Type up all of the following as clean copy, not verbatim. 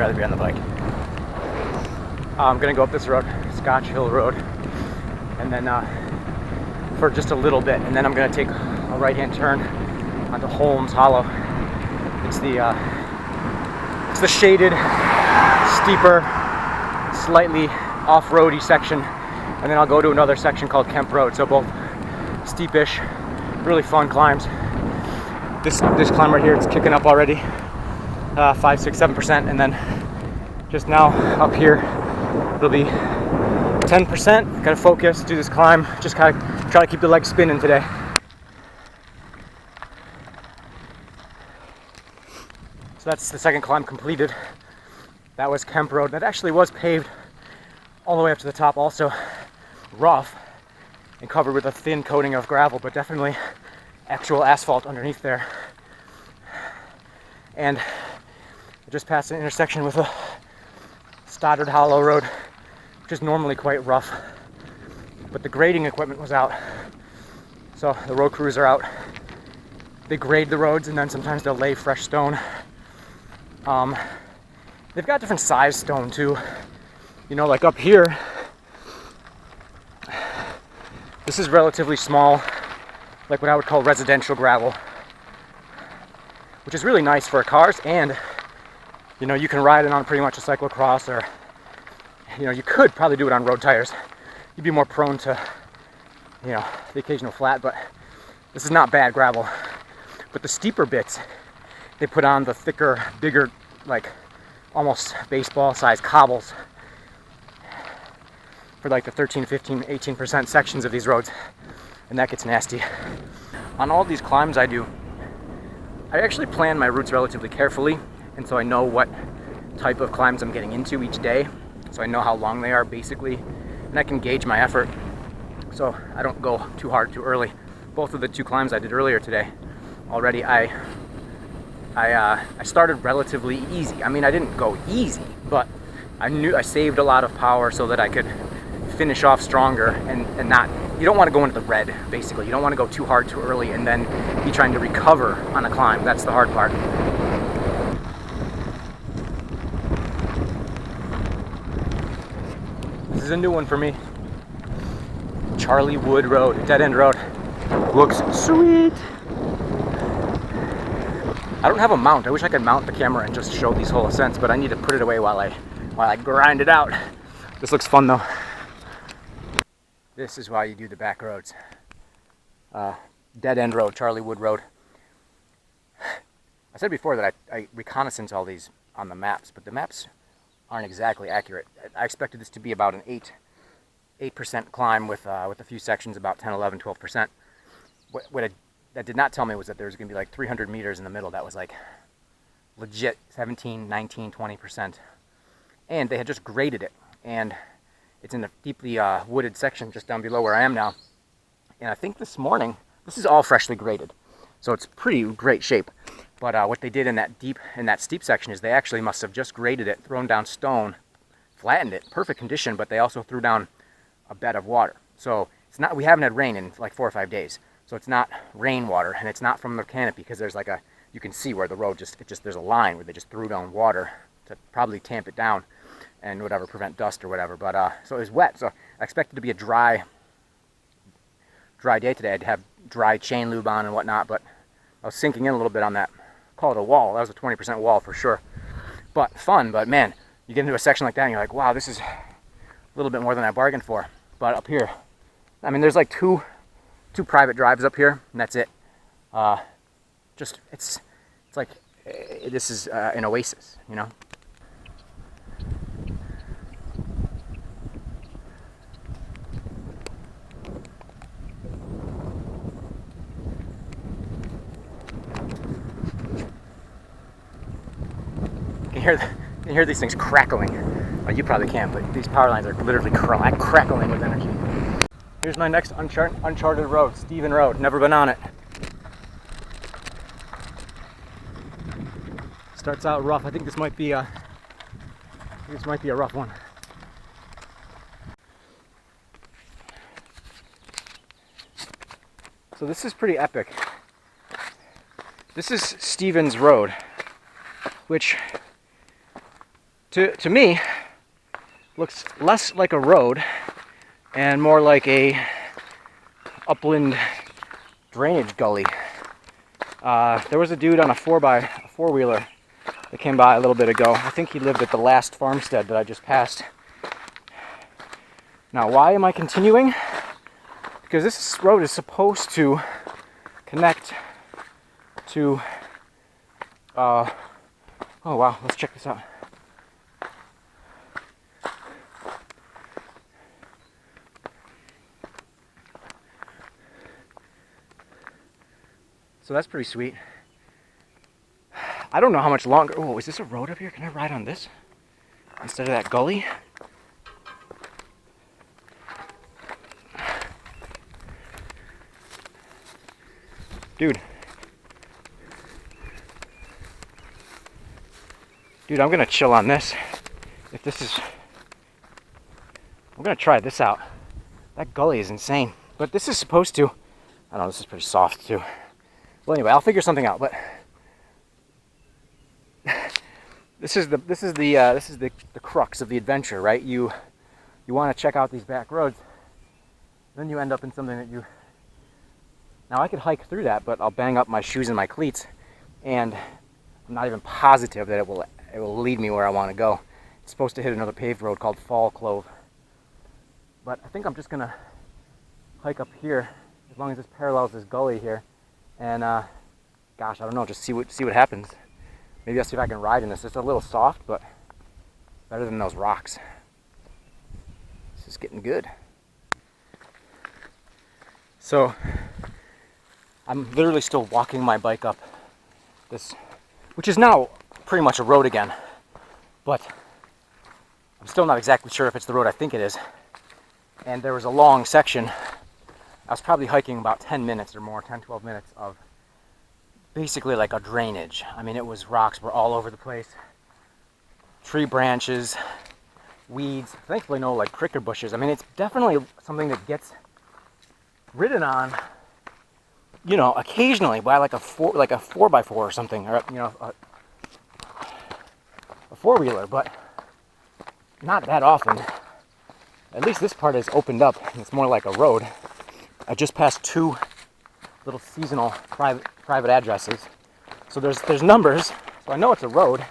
rather be on the bike. I'm gonna go up this road, Scotch Hill Road, and then for just a little bit, and then I'm gonna take a right-hand turn onto Holmes Hollow. It's the shaded, steeper, slightly off-roady section, and then I'll go to another section called Kemp Road. So both steepish, really fun climbs. This climb right here, it's kicking up already, 5, 6, 7%, and then just now up here it'll be 10%. Gotta focus, do this climb, just kind of try to keep the legs spinning today. So that's the second climb completed. That was Kemp Road. That actually was paved all the way up to the top, also rough and covered with a thin coating of gravel, but definitely actual asphalt underneath there. And I just passed an intersection with a Stoddard Hollow Road, which is normally quite rough, but the grading equipment was out. So the road crews are out. They grade the roads, and then sometimes they'll lay fresh stone. They've got different size stone too. You know, like up here, this is relatively small, like what I would call residential gravel, which is really nice for cars, and you know, you can ride it on pretty much a cyclocross, or you know, you could probably do it on road tires. You'd be more prone to, you know, the occasional flat, but this is not bad gravel. But the steeper bits, they put on the thicker, bigger, like almost baseball-sized cobbles for like the 13, 15, 18% sections of these roads, and that gets nasty. On all these climbs I do, I actually plan my routes relatively carefully, and so I know what type of climbs I'm getting into each day, so I know how long they are basically, and I can gauge my effort so I don't go too hard too early. Both of the two climbs I did earlier today, already I started relatively easy. I mean, I didn't go easy, but I knew I saved a lot of power so that I could finish off stronger and not, you don't want to go into the red, basically. You don't want to go too hard too early and then be trying to recover on a climb. That's the hard part. This is a new one for me. Charlie Wood Road, dead end road. Looks sweet. I don't have a mount. I wish I could mount the camera and just show these whole ascents, but I need to put it away while I grind it out. This looks fun though. This is why you do the back roads. Dead end road, Charlie Wood Road. I said before that I reconnaissance all these on the maps, but the maps aren't exactly accurate. I expected this to be about an 8% climb with a few sections about 10, 11, 12%. What that did not tell me was that there was going to be like 300 meters in the middle that was like legit 17, 19, 20%. And they had just graded it, and it's in a deeply wooded section just down below where I am now. And I think this morning, this is all freshly graded, so it's pretty great shape. But what they did in that steep section is they actually must have just graded it, thrown down stone, flattened it, perfect condition, but they also threw down a bed of water. So it's not, we haven't had rain in like 4 or 5 days. So it's not rainwater, and it's not from the canopy, because there's like you can see where the road there's a line where they just threw down water to probably tamp it down and whatever, prevent dust or whatever. But so it was wet, so I expected it to be a dry day today. I'd have dry chain lube on and whatnot, but I was sinking in a little bit on that. Call it a wall. That was a 20% wall for sure. But fun, but man, you get into a section like that and you're like, wow, this is a little bit more than I bargained for. But up here, I mean, there's like two private drives up here, and that's it. It's like this is an oasis, you know. You can hear these things crackling. Well, you probably can't, but these power lines are literally crackling with energy. Here's my next uncharted road, Stephen Road. Never been on it. Starts out rough. I think this might be a rough one. So this is pretty epic. This is Stevens Road, which To me, looks less like a road and more like a upland drainage gully. There was a dude on a four-wheeler that came by a little bit ago. I think he lived at the last farmstead that I just passed. Now, why am I continuing? Because this road is supposed to connect to, oh wow, let's check this out. So that's pretty sweet. I don't know how much longer. Oh, is this a road up here? Can I ride on this instead of that gully? Dude, I'm gonna chill on this. If this is, I'm gonna try this out. That gully is insane. But this is supposed to, I don't know, this is pretty soft too. Well, anyway, I'll figure something out. But this is the crux of the adventure, right? You want to check out these back roads, then you end up in something that you. Now I could hike through that, but I'll bang up my shoes and my cleats, and I'm not even positive that it will lead me where I want to go. It's supposed to hit another paved road called Fall Clove, but I think I'm just gonna hike up here as long as this parallels this gully here. And gosh, I don't know, just see what happens. Maybe I'll see if I can ride in this. It's a little soft, but better than those rocks. This is getting good. So I'm literally still walking my bike up this, which is now pretty much a road again, but I'm still not exactly sure if it's the road I think it is. And there was a long section. I was probably hiking about 10 minutes or more, 10, 12 minutes of basically like a drainage. I mean, it was rocks were all over the place. Tree branches, weeds, thankfully no like pricker bushes. I mean, it's definitely something that gets ridden on, you know, occasionally by like a 4x4 or something, or, you know, a four-wheeler, but not that often. At least this part is opened up and it's more like a road. I just passed 2 little seasonal private addresses. So there's numbers, so I know it's a road.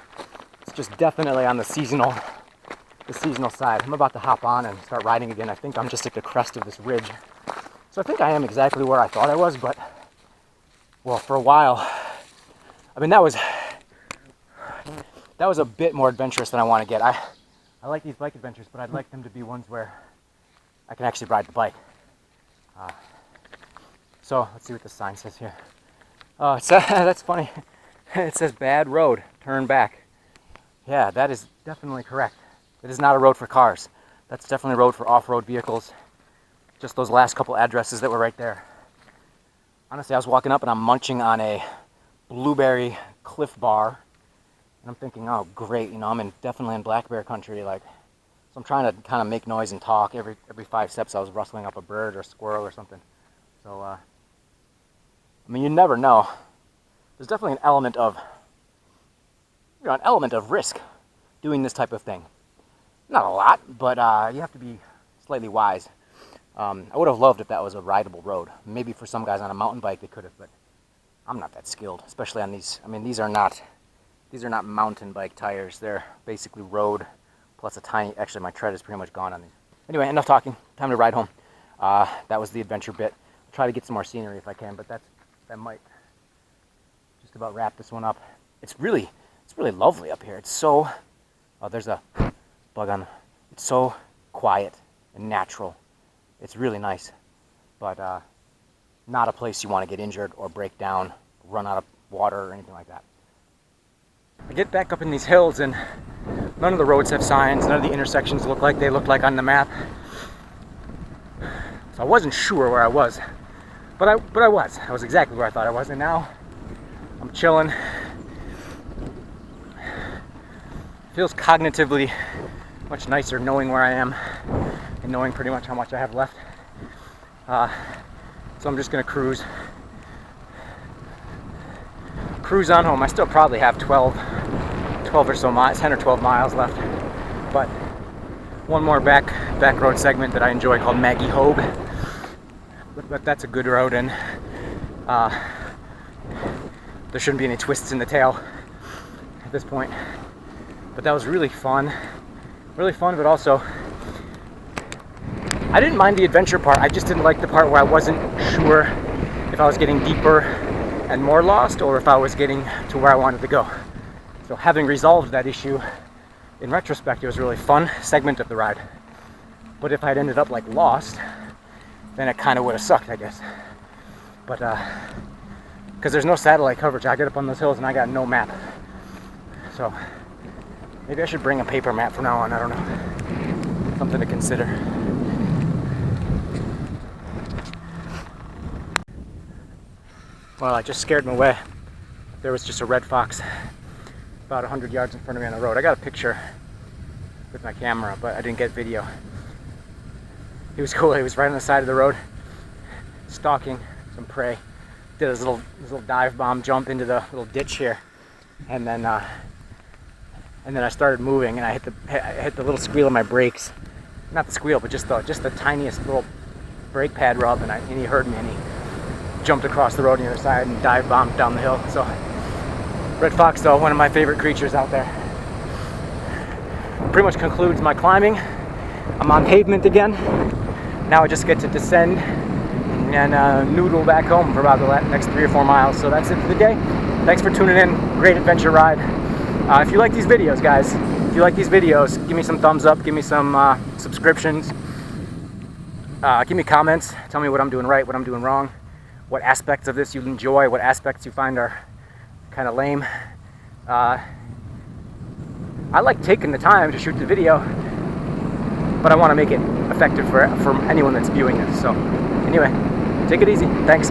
It's just definitely on the seasonal side. I'm about to hop on and start riding again. I think I'm just at the crest of this ridge. So I think I am exactly where I thought I was, but well, for a while, I mean that was a bit more adventurous than I want to get. I like these bike adventures, but I'd like them to be ones where I can actually ride the bike. So let's see what the sign says here. Oh, that's funny. It says bad road, turn back. Yeah, that is definitely correct. It is not a road for cars. That's definitely a road for off-road vehicles. Just those last couple addresses that were right there. Honestly, I was walking up and I'm munching on a blueberry Cliff Bar. And I'm thinking, oh great, you know, I'm definitely in black bear country. Like, so I'm trying to kind of make noise and talk. Every 5 steps I was rustling up a bird or a squirrel or something. So, I mean, you never know. There's definitely an element of risk doing this type of thing. Not a lot, but you have to be slightly wise. I would have loved if that was a rideable road. Maybe for some guys on a mountain bike they could have, but I'm not that skilled, especially on these. I mean, these are not mountain bike tires. They're basically road plus a tiny. Actually, my tread is pretty much gone on these. Anyway, enough talking. Time to ride home. That was the adventure bit. I'll try to get some more scenery if I can, but that might just about wrap this one up. It's really lovely up here. It's so. Oh, there's a bug on. It's so quiet and natural. It's really nice, but not a place you want to get injured or break down, run out of water or anything like that. I get back up in these hills and none of the roads have signs. None of the intersections look like they looked like on the map. So I wasn't sure where I was, but I was. I was exactly where I thought I was, and now I'm chilling. Feels cognitively much nicer knowing where I am and knowing pretty much how much I have left. So I'm just gonna cruise on home. I still probably have 12 or so miles, 10 or 12 miles left. But one more back road segment that I enjoy called Maggie Hope. But that's a good road, and there shouldn't be any twists in the tail at this point. But that was really fun, but also I didn't mind the adventure part. I just didn't like the part where I wasn't sure if I was getting deeper and more lost, or if I was getting to where I wanted to go. So having resolved that issue, in retrospect, it was a really fun segment of the ride. But if I'd ended up like lost, then it kind of would have sucked, I guess. But because there's no satellite coverage, I get up on those hills and I got no map. So maybe I should bring a paper map from now on. I don't know. Something to consider. Well, I just scared him away. There was just a red fox about 100 yards in front of me on the road. I got a picture with my camera, but I didn't get video. He was cool. He was right on the side of the road, stalking some prey. Did his little dive bomb jump into the little ditch here, and then I started moving, and I hit the little squeal of my brakes. Not the squeal, but just the tiniest little brake pad rub, and he heard me, and he jumped across the road on the other side and dive bombed down the hill. So red fox, though, one of my favorite creatures out there. Pretty much concludes my climbing. I'm on pavement again. Now I just get to descend and noodle back home for about the next 3 or 4 miles. So that's it for the day. Thanks for tuning in. Great adventure ride. If you like these videos, guys, give me some thumbs up, give me some subscriptions, give me comments, tell me what I'm doing right, what I'm doing wrong, what aspects of this you enjoy, what aspects you find are kind of lame. I like taking the time to shoot the video, but I want to make it effective for anyone that's viewing this. So anyway, take it easy. Thanks.